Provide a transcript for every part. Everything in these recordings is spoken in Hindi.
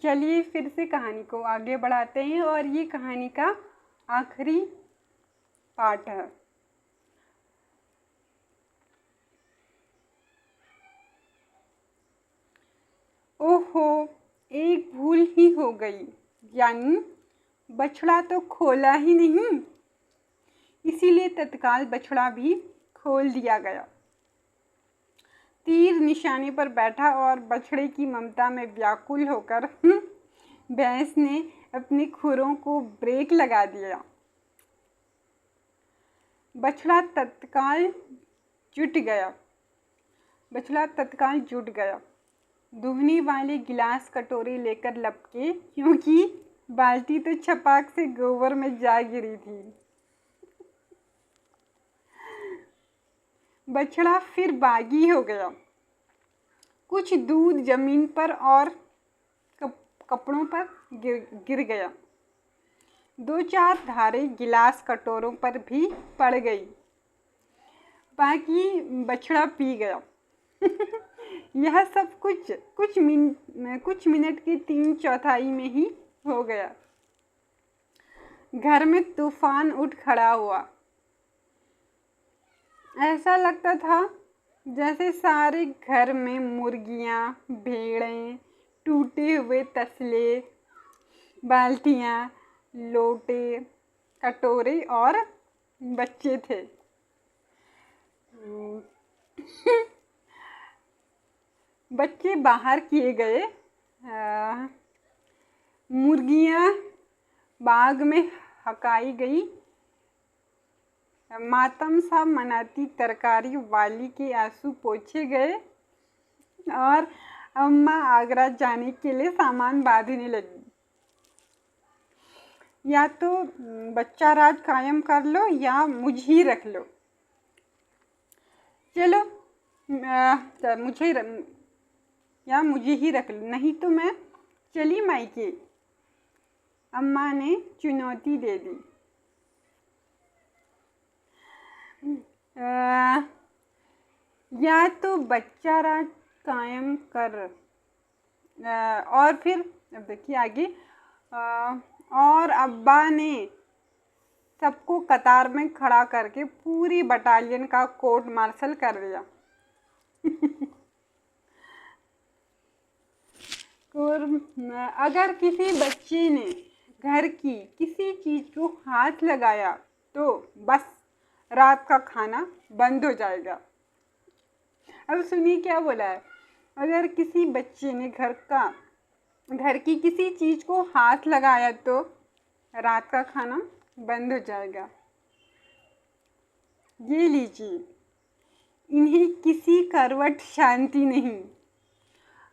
चलिए फिर से कहानी को आगे बढ़ाते हैं और ये कहानी का आखिरी पार्ट है। ओहो, एक भूल ही हो गई, यानी बछड़ा तो खोला ही नहीं, इसीलिए तत्काल बछड़ा भी खोल दिया गया। तीर निशाने पर बैठा और बछड़े की ममता में व्याकुल होकर भैंस ने अपने खुरों को ब्रेक लगा दिया। बछड़ा तत्काल जुट गया। दुहने वाले गिलास कटोरे लेकर लपके, क्योंकि बाल्टी तो छपाक से गोबर में जा गिरी थी। बछड़ा फिर बागी हो गया। कुछ दूध जमीन पर और कपड़ों पर गिर गया। 2-4 धारें गिलास कटोरों पर भी पड़ गई। बाकी बछड़ा पी गया। यह सब कुछ मिनट के 3/4 में ही हो गया। घर में तूफान उठ खड़ा हुआ। ऐसा लगता था जैसे सारे घर में मुर्गियां, भेड़ें, टूटे हुए तसले, बाल्टियां, लोटे, कटोरे और बच्चे थे। बच्चे बाहर किए गए। मुर्गियां बाग में हकाई गई। मातम सा मनाती तरकारी वाली के आंसू पोंछे गए और अम्मा आगरा जाने के लिए सामान बांधने लगी। या तो बच्चा राज कायम कर लो या मुझे ही रख लो। चलो मुझे ही रख लो, नहीं तो मैं चली मायके, अम्मा ने चुनौती दे दी। या तो बच्चा राज कायम कर, और फिर अब देखिए आगे, और अब्बा ने सबको कतार में खड़ा करके पूरी बटालियन का कोर्ट मार्शल कर दिया। अगर किसी बच्चे ने घर की किसी चीज़ को हाथ लगाया तो बस रात का खाना बंद हो जाएगा। अब सुनिए क्या बोला है। अगर किसी बच्चे ने घर की किसी चीज़ को हाथ लगाया तो रात का खाना बंद हो जाएगा। ये लीजिए, इन्हें किसी करवट शांति नहीं।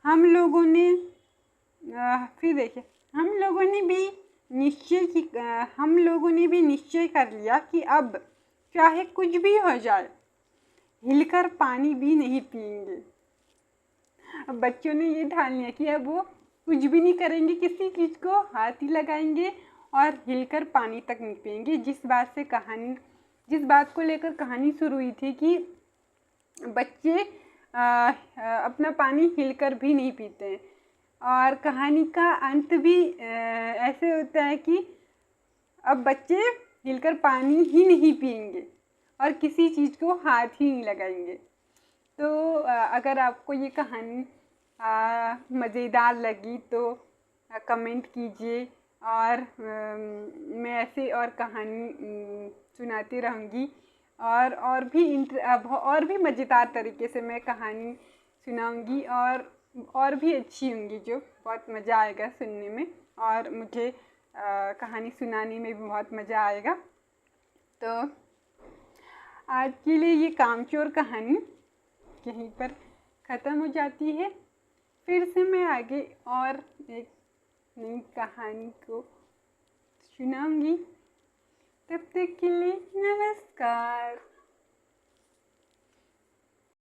हम लोगों ने फिर देखिए, हम लोगों ने भी निश्चय कर लिया कि अब चाहे कुछ भी हो जाए, हिलकर पानी भी नहीं पिएंगे। अब बच्चों ने ये ठान लिया कि अब वो कुछ भी नहीं करेंगे, किसी चीज़ को हाथ ही लगाएंगे और हिलकर पानी तक नहीं पिएंगे। जिस बात को लेकर कहानी शुरू हुई थी कि बच्चे अपना पानी हिलकर भी नहीं पीते हैं, और कहानी का अंत भी ऐसे होता है कि अब बच्चे हिलकर पानी ही नहीं पिएंगे और किसी चीज़ को हाथ ही नहीं लगाएंगे। तो अगर आपको ये कहानी मज़ेदार लगी तो कमेंट कीजिए, और मैं ऐसे और कहानी सुनाती रहूँगी, और भी मज़ेदार तरीके से मैं कहानी सुनाऊँगी, और भी अच्छी होंगी, जो बहुत मज़ा आएगा सुनने में, और मुझे कहानी सुनाने में भी बहुत मज़ा आएगा। तो आज के लिए ये कामचोर कहानी यहीं पर ख़त्म हो जाती है। फिर से मैं आगे और एक नई कहानी को सुनाऊंगी। तब तक के लिए नमस्कार।